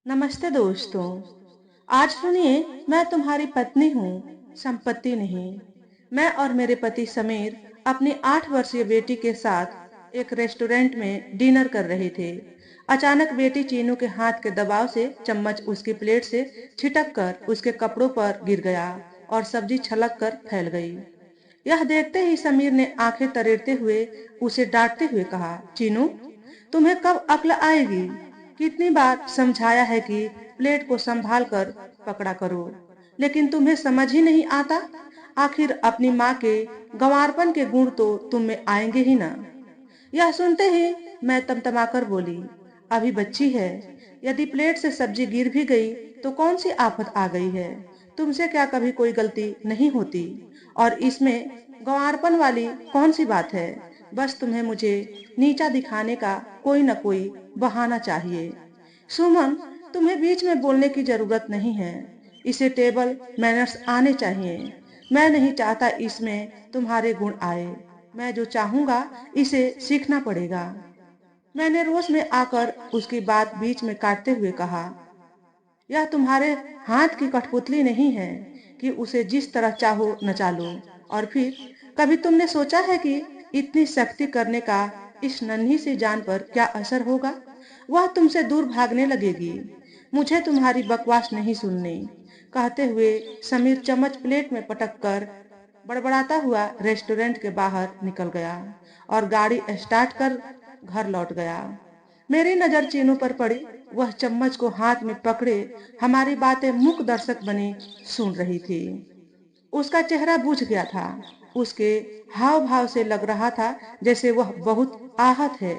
नमस्ते दोस्तों। आज सुनिए, मैं तुम्हारी पत्नी हूँ, संपत्ति नहीं। मैं और मेरे पति समीर अपनी 8 वर्षीय बेटी के साथ एक रेस्टोरेंट में डिनर कर रहे थे। अचानक बेटी चीनू के हाथ के दबाव से चम्मच उसकी प्लेट से छिटक कर उसके कपड़ों पर गिर गया और सब्जी छलक कर फैल गई। यह देखते ही समीर ने आंखें तरेरते हुए उसे डांटते हुए कहा, चीनू, तुम्हें कब अक्ल आएगी? कितनी बार समझाया है कि प्लेट को संभाल कर पकड़ा करो, लेकिन तुम्हें समझ ही नहीं आता। आखिर अपनी माँ के गंवारपन के गुण तो तुम में आएंगे ही ना। यह सुनते ही मैं तमतमाकर बोली, अभी बच्ची है, यदि प्लेट से सब्जी गिर भी गई तो कौन सी आफत आ गई है? तुमसे क्या कभी कोई गलती नहीं होती? और इसमें गंवारपन वाली कौन सी बात है? बस तुम्हें मुझे नीचा दिखाने का कोई न कोई बहाना चाहिए। सुमन, तुम्हें बीच में बोलने की जरूरत नहीं है। इसे टेबल मैनर्स आने चाहिए। मैं नहीं चाहता इसमें तुम्हारे गुण आए। मैं जो चाहूंगा इसे सीखना पड़ेगा। मैंने रोष में आकर उसकी बात बीच में काटते हुए कहा, यह तुम्हारे हाथ की कठपुतली नहीं है कि उसे जिस तरह चाहो नचा लो। और फिर कभी तुमने सोचा है कि इतनी सख्ती करने का इस नन्ही सी जान पर क्या असर होगा? वह तुमसे दूर भागने लगेगी। मुझे तुम्हारी बकवास नहीं सुननी। कहते हुए समीर चम्मच प्लेट में पटक कर बड़बड़ाता हुआ रेस्टोरेंट के बाहर निकल गया और गाड़ी स्टार्ट कर घर लौट गया। मेरी नजर चीनू पर पड़ी। वह चम्मच को हाथ में पकड़े हमारी बातें मूक दर्शक बनी सुन रही थी। उसका चेहरा बुझ गया था। उसके हाव भाव से लग रहा था जैसे वह बहुत आहत है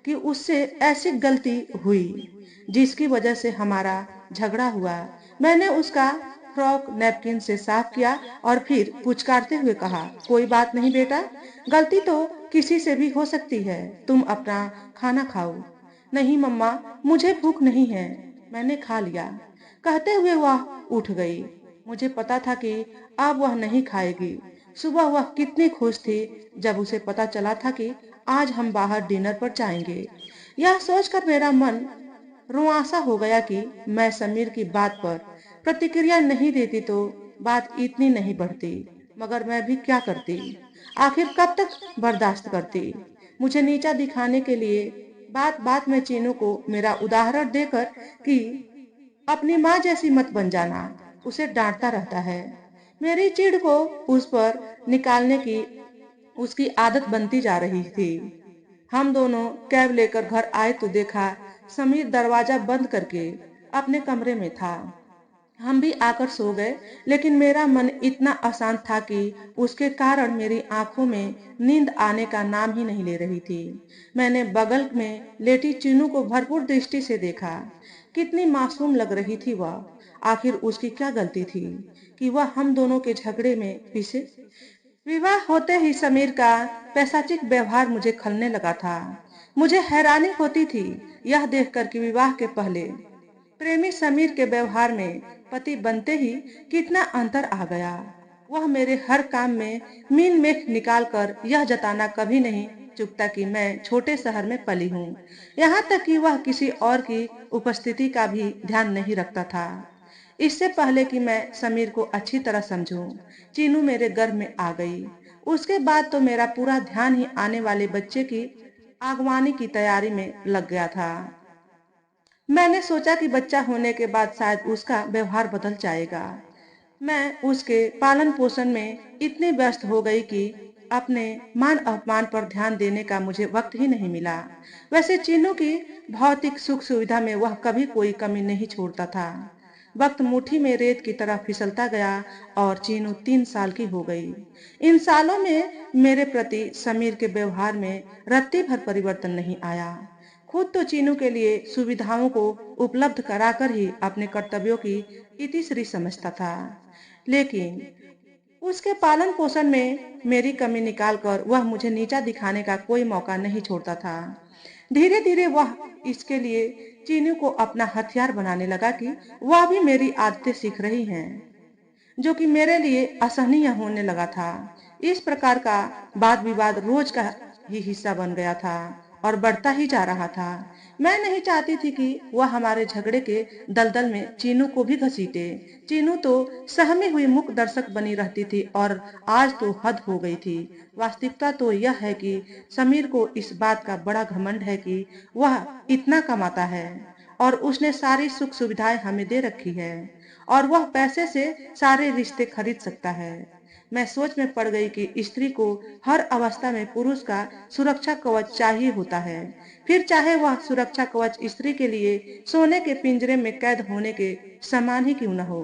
कि उससे ऐसी गलती हुई जिसकी वजह से हमारा झगड़ा हुआ। मैंने उसका फ्रॉक नैपकिन से साफ किया और फिर पुचकारते हुए कहा, कोई बात नहीं बेटा, गलती तो किसी से भी हो सकती है। तुम अपना खाना खाओ। नहीं मम्मा, मुझे भूख नहीं है, मैंने खा लिया। कहते हुए वह उठ गई। मुझे पता था कि अब वह नहीं खाएगी। सुबह वह कितनी खुश थी जब उसे पता चला था कि आज हम बाहर डिनर पर जाएंगे। यह सोचकर मेरा मन रुआंसा हो गया कि मैं समीर की बात पर प्रतिक्रिया नहीं देती तो बात इतनी नहीं बढ़ती। मगर मैं भी क्या करती? आखिर कब तक बर्दाश्त करती? मुझे नीचा दिखाने के लिए बात बात में चीनू को मेरा उदाहरण देकर कि अपनी माँ जैसी मत बन जाना, उसे डांटता रहता है। मेरी चिढ़ को उस पर निकालने की उसकी आदत बनती जा रही थी। हम दोनों कैब लेकर घर आए तो देखा समीर दरवाजा बंद करके अपने कमरे में था। हम भी आकर सो गए, लेकिन मेरा मन इतना अशांत था कि उसके कारण मेरी आंखों में नींद आने का नाम ही नहीं ले रही थी। मैंने बगल में लेटी चीनू को भरपूर दृष्टि से देखा। कितनी मासूम लग रही थी वह। आखिर उसकी क्या गलती थी कि वह हम दोनों के झगड़े में पिसे? विवाह होते ही समीर का पैशाचिक व्यवहार मुझे खलने लगा था। मुझे हैरानी होती थी यह देखकर कि विवाह के पहले प्रेमी समीर के व्यवहार में पति बनते ही कितना अंतर आ गया। वह मेरे हर काम में मीन मेख निकाल कर यह जताना कभी नहीं चूकता कि मैं छोटे शहर में पली हूँ। यहाँ तक कि वह किसी और की उपस्थिति का भी ध्यान नहीं रखता था। इससे पहले कि मैं समीर को अच्छी तरह समझूं, चीनू मेरे गर्भ में आ गई। उसके बाद तो मेरा पूरा ध्यान ही आने वाले बच्चे की आगवानी की तैयारी में लग गया था। मैंने सोचा कि बच्चा होने के बाद शायद उसका व्यवहार बदल जाएगा। मैं उसके पालन पोषण में इतनी व्यस्त हो गई कि अपने मान अपमान पर ध्यान देने का मुझे वक्त ही नहीं मिला। वैसे चीनू की भौतिक सुख सुविधा में वह कभी कोई कमी नहीं छोड़ता था। वक्त मुट्ठी में रेत की तरह फिसलता गया और चीनू 3 साल की हो गई। इन सालों में मेरे प्रति समीर के व्यवहार में रत्ती भर परिवर्तन नहीं आया। खुद तो चीनू के लिए सुविधाओं को उपलब्ध कराकर ही अपने कर्तव्यों की इतिश्री समझता था, लेकिन उसके पालन पोषण में मेरी कमी निकालकर वह मुझे नीचा दिखाने का कोई मौका नहीं छोड़ता था। धीरे धीरे वह इसके लिए चीनू को अपना हथियार बनाने लगा कि वह भी मेरी आदतें सीख रही हैं, जो कि मेरे लिए असहनीय होने लगा था। इस प्रकार का वाद विवाद रोज का ही हिस्सा बन गया था और बढ़ता ही जा रहा था। मैं नहीं चाहती थी कि वह हमारे झगड़े के दलदल में चीनू को भी घसीटे। चीनू तो सहमी हुई मूक दर्शक बनी रहती थी और आज तो हद हो गई थी। वास्तविकता तो यह है कि समीर को इस बात का बड़ा घमंड है कि वह इतना कमाता है और उसने सारी सुख सुविधाएं हमें दे रखी है और वह पैसे से सारे रिश्ते खरीद सकता है। मैं सोच में पड़ गई कि स्त्री को हर अवस्था में पुरुष का सुरक्षा कवच चाहिए होता है, फिर चाहे वह सुरक्षा कवच स्त्री के लिए सोने के पिंजरे में कैद होने के समान ही क्यों न हो।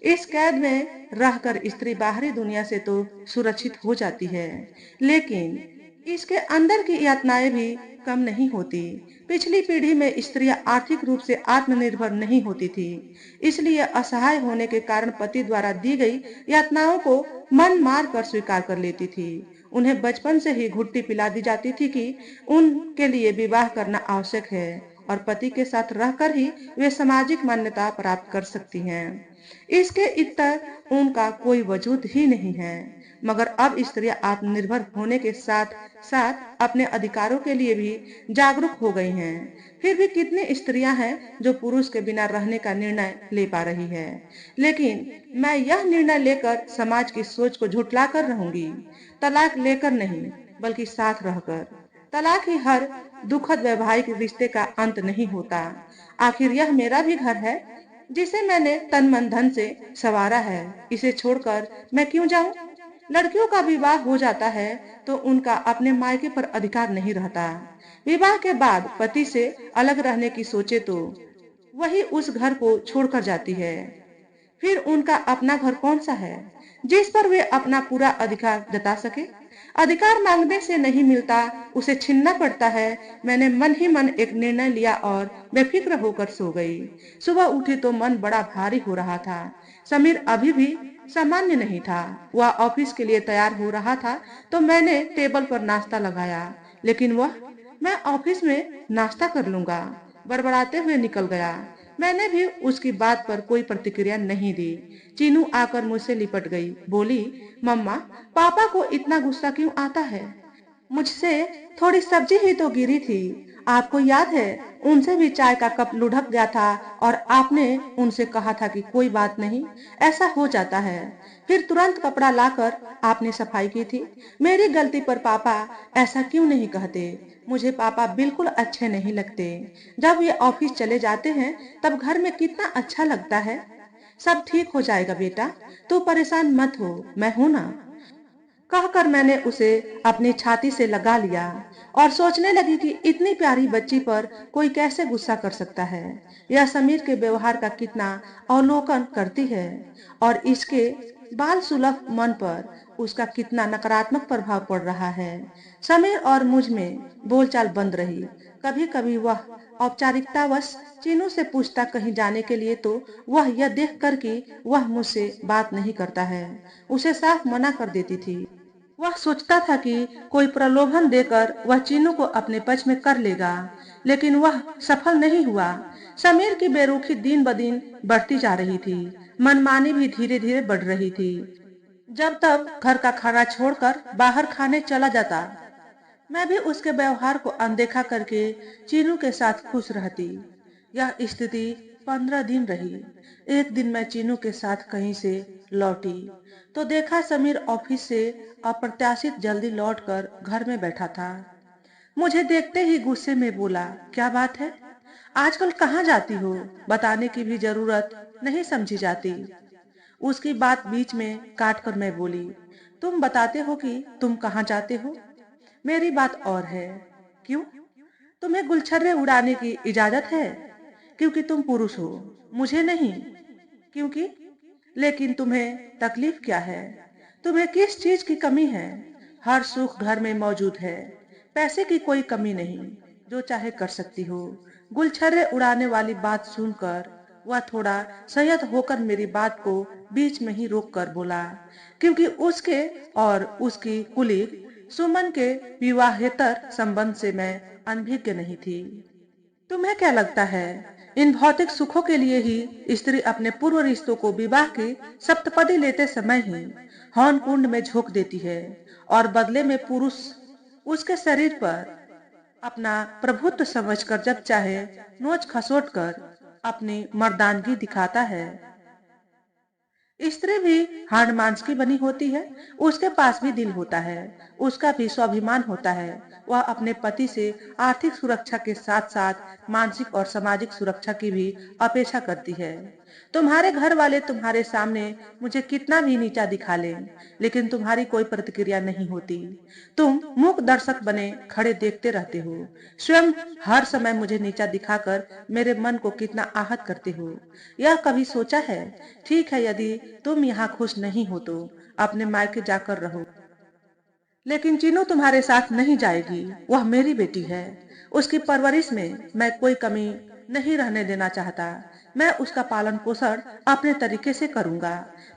इस कैद में रहकर स्त्री बाहरी दुनिया से तो सुरक्षित हो जाती है, लेकिन इसके अंदर की यातनाएं भी कम नहीं होती। पिछली पीढ़ी में स्त्रियां आर्थिक रूप से आत्मनिर्भर नहीं होती थी, इसलिए असहाय होने के कारण पति द्वारा दी गई यातनाओं को मन मार कर स्वीकार कर लेती थी। उन्हें बचपन से ही घुट्टी पिला दी जाती थी कि उनके लिए विवाह करना आवश्यक है और पति के साथ रहकर ही वे सामाजिक मान्यता प्राप्त कर सकती हैं। इसके इतर उनका कोई वजूद ही नहीं है। मगर अब स्त्रियां आत्मनिर्भर होने के साथ साथ अपने अधिकारों के लिए भी जागरूक हो गई हैं। फिर भी कितनी स्त्रियां हैं जो पुरुष के बिना रहने का निर्णय ले पा रही है। लेकिन मैं यह निर्णय लेकर समाज की सोच को झुठला कर रहूंगी। तलाक लेकर नहीं, बल्कि साथ रहकर। तलाक ही हर दुखद वैवाहिक रिश्ते का अंत नहीं होता। आखिर यह मेरा भी घर है, जिसे मैंने तन मन धन से संवारा है। इसे छोड़कर मैं क्यों जाऊं? लड़कियों का विवाह हो जाता है तो उनका अपने मायके पर अधिकार नहीं रहता। विवाह के बाद पति से अलग रहने की सोचे तो वही उस घर को छोड़कर जाती है। फिर उनका अपना घर कौन सा है जिस पर वे अपना पूरा अधिकार जता सके? अधिकार मांगने से नहीं मिलता, उसे छीनना पड़ता है। मैंने मन ही मन एक निर्णय लिया और बेफिक्र होकर सो गई। सुबह उठी तो मन बड़ा भारी हो रहा था। समीर अभी भी सामान्य नहीं था। वह ऑफिस के लिए तैयार हो रहा था तो मैंने टेबल पर नाश्ता लगाया, लेकिन वह मैं ऑफिस में नाश्ता कर लूंगा बड़बड़ाते हुए निकल गया। मैंने भी उसकी बात पर कोई प्रतिक्रिया नहीं दी। चीनू आकर मुझसे लिपट गई, बोली, मम्मा, पापा को इतना गुस्सा क्यों आता है? मुझसे थोड़ी सब्जी ही तो गिरी थी। आपको याद है, उनसे भी चाय का कप लुढ़क गया था और आपने उनसे कहा था कि कोई बात नहीं, ऐसा हो जाता है। फिर तुरंत कपड़ा लाकर आपने सफाई की थी। मेरी गलती पर पापा ऐसा क्यों नहीं कहते? मुझे पापा बिल्कुल अच्छे नहीं लगते। जब ये ऑफिस चले जाते हैं तब घर में कितना अच्छा लगता है। सब ठीक हो जाएगा बेटा, तू परेशान मत हो, मैं हूं ना। कहकर मैंने उसे अपनी छाती से लगा लिया और सोचने लगी कि इतनी प्यारी बच्ची पर कोई कैसे गुस्सा कर सकता है। यह समीर के व्यवहार का कितना अवलोकन करती है और इसके बाल सुलभ मन पर उसका कितना नकारात्मक प्रभाव पड़ रहा है। समीर और मुझ में बोलचाल बंद रही। कभी कभी वह औपचारिकतावश चीनू से पूछता कहीं जाने के लिए तो वह यह देख कर कि वह मुझसे बात नहीं करता है, उसे साफ मना कर देती थी। वह सोचता था कि कोई प्रलोभन देकर वह चीनू को अपने पक्ष में कर लेगा, लेकिन वह सफल नहीं हुआ। समीर की बेरुखी दिन ब दिन बढ़ती जा रही थी। मनमानी भी धीरे धीरे बढ़ रही थी। जब तब घर का खाना छोड़कर बाहर खाने चला जाता, मैं भी उसके व्यवहार को अनदेखा करके चीनू के साथ खुश रहती। यह स्थिति 15 दिन रही। एक दिन मैं चीनू के साथ कहीं से लौटी तो देखा समीर ऑफिस से अप्रत्याशित जल्दी लौटकर घर में बैठा था। मुझे देखते ही गुस्से में बोला, क्या बात है? आजकल कहाँ जाती हो? बताने की भी जरूरत नहीं समझी जाती। उसकी बात बीच में काटकर मैं बोली, तुम बताते हो कि तुम कहाँ जाते हो, मेरी बात और है। क्यों? तुम्हें गुलछर्रे उड़ाने की इजाजत है? क्योंकि तुम पुरुष हो, मुझे नहीं। क्योंकि? लेकिन तुम्हें तकलीफ क्या है? तुम्हें किस चीज की कमी है? हर सुख घर में मौजूद है, पैसे की कोई कमी नहीं, जो चाहे कर सकती हो। गुलछर्रे उड़ाने वाली बात सुनकर वह थोड़ा संयत होकर मेरी बात को बीच में ही रोक कर बोला, क्योंकि उसके और उसकी कुलीग सुमन के विवाहेतर संबंध से मैं अनभिज्ञ नहीं थी। तुम्हें क्या लगता है, इन भौतिक सुखों के लिए ही स्त्री अपने पूर्व रिश्तों को विवाह की सप्तपदी लेते समय ही हवन कुंड में झोंक देती है और बदले में पुरुष उसके शरीर पर अपना प्रभुत्व समझकर जब चाहे नोच खसोट कर अपनी मर्दानगी दिखाता है। स्त्री भी हाड़ मांस की बनी होती है, उसके पास भी दिल होता है, उसका भी स्वाभिमान होता है। वह अपने पति से आर्थिक सुरक्षा के साथ साथ मानसिक और सामाजिक सुरक्षा की भी अपेक्षा करती है। तुम्हारे घर वाले तुम्हारे सामने मुझे कितना भी नीचा दिखा लें, लेकिन तुम्हारी कोई प्रतिक्रिया नहीं होती। तुम मूक दर्शक बने खड़े देखते रहते हो। स्वयं हर समय मुझे नीचा दिखाकर मेरे मन को कितना आहत करते हो। यह कभी सोचा है? ठीक है, यदि तुम यहाँ खुश नहीं हो तो अपने मायके जाकर रहो, लेकिन चीनू तुम्हारे साथ नहीं जाएगी। वह मेरी बेटी है, उसकी परवरिश में मैं कोई कमी नहीं रहने देना चाहता। मैं उसका पालन पोषण अपने तरीके से करूंगा।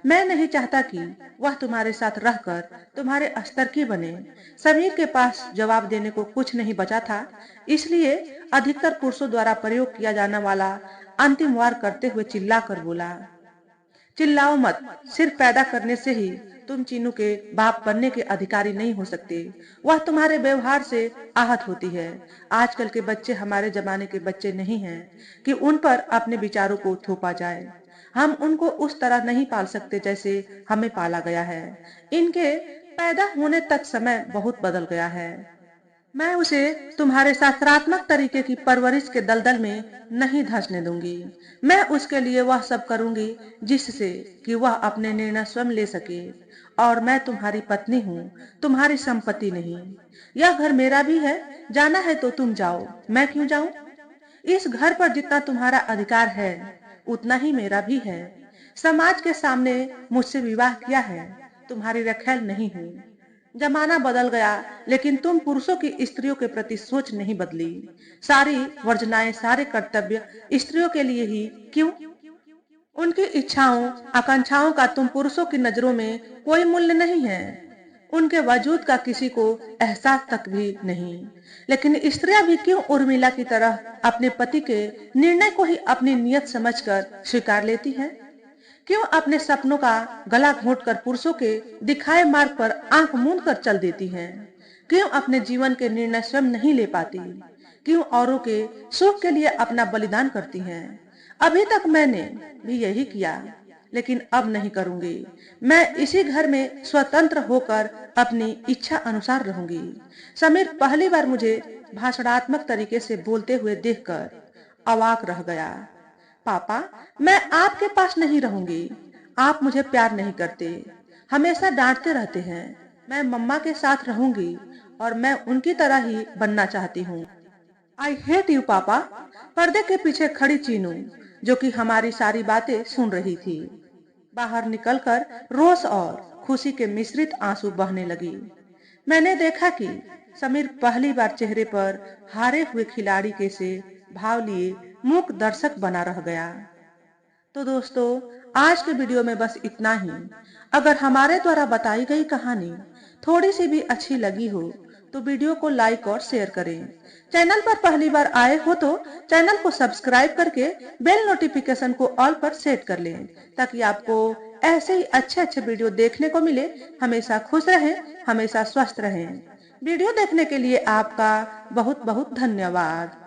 मैं नहीं चाहता कि वह तुम्हारे साथ रहकर तुम्हारे स्तर की बने। समीर के पास जवाब देने को कुछ नहीं बचा था, इसलिए अधिकतर पुरुषों द्वारा प्रयोग किया जाने वाला अंतिम वार करते हुए चिल्लाकर बोला, चिल्लाओ मत। सिर्फ पैदा करने से ही तुम चीनू के बाप बनने के अधिकारी नहीं हो सकते। वह तुम्हारे व्यवहार से आहत होती है। आजकल के बच्चे हमारे जमाने के बच्चे नहीं हैं कि उन पर अपने विचारों को थोपा जाए। हम उनको उस तरह नहीं पाल सकते जैसे हमें पाला गया है। इनके पैदा होने तक समय बहुत बदल गया है। मैं उसे तुम्हारे शास्त्रात्मक तरीके की परवरिश के दलदल में नहीं धंसने दूंगी। मैं उसके लिए वह सब करूंगी जिससे कि वह अपने निर्णय स्वयं ले सके। और मैं तुम्हारी पत्नी हूँ, तुम्हारी संपत्ति नहीं। यह घर मेरा भी है। जाना है तो तुम जाओ, मैं क्यों जाऊं? इस घर पर जितना तुम्हारा अधिकार है उतना ही मेरा भी है। समाज के सामने मुझसे विवाह किया है, तुम्हारी रखैल नहीं हूँ। जमाना बदल गया, लेकिन तुम पुरुषों की स्त्रियों के प्रति सोच नहीं बदली। सारी वर्जनाएं, सारे कर्तव्य स्त्रियों के लिए ही क्यों? उनकी इच्छाओं आकांक्षाओं का तुम पुरुषों की नजरों में कोई मूल्य नहीं है। उनके वजूद का किसी को एहसास तक भी नहीं। लेकिन स्त्रियां भी क्यों उर्मिला की तरह अपने पति के निर्णय को ही अपनी नियत समझकर स्वीकार लेती हैं? क्यों अपने सपनों का गला घोंटकर पुरुषों के दिखाए मार्ग पर आंख मूंद कर चल देती हैं? क्यों अपने जीवन के निर्णय स्वयं नहीं ले पाती? क्यों औरों के सुख के लिए अपना बलिदान करती हैं? अभी तक मैंने भी यही किया, लेकिन अब नहीं करूंगी। मैं इसी घर में स्वतंत्र होकर अपनी इच्छा अनुसार रहूंगी। समीर पहली बार मुझे भाषणात्मक तरीके से बोलते हुए देखकर अवाक रह गया। पापा, मैं आपके पास नहीं रहूंगी। आप मुझे प्यार नहीं करते, हमेशा डांटते रहते हैं। मैं मम्मा के साथ रहूंगी और मैं उनकी तरह ही बनना चाहती हूँ। आई हेट यू पापा। पर्दे के पीछे खड़ी चीनू, जो कि हमारी सारी बातें सुन रही थी, बाहर निकलकर रोष और खुशी के मिश्रित आंसू बहने लगी। मैंने देखा कि समीर पहली बार चेहरे पर हारे हुए खिलाड़ी के से भाव लिए मूक दर्शक बना रह गया। तो दोस्तों, आज के वीडियो में बस इतना ही। अगर हमारे द्वारा बताई गई कहानी थोड़ी सी भी अच्छी लगी हो तो वीडियो को लाइक और शेयर करें। चैनल पर पहली बार आए हो तो चैनल को सब्सक्राइब करके बेल नोटिफिकेशन को ऑल पर सेट कर लें, ताकि आपको ऐसे ही अच्छे अच्छे वीडियो देखने को मिले। हमेशा खुश रहें, हमेशा स्वस्थ रहें। वीडियो देखने के लिए आपका बहुत बहुत धन्यवाद।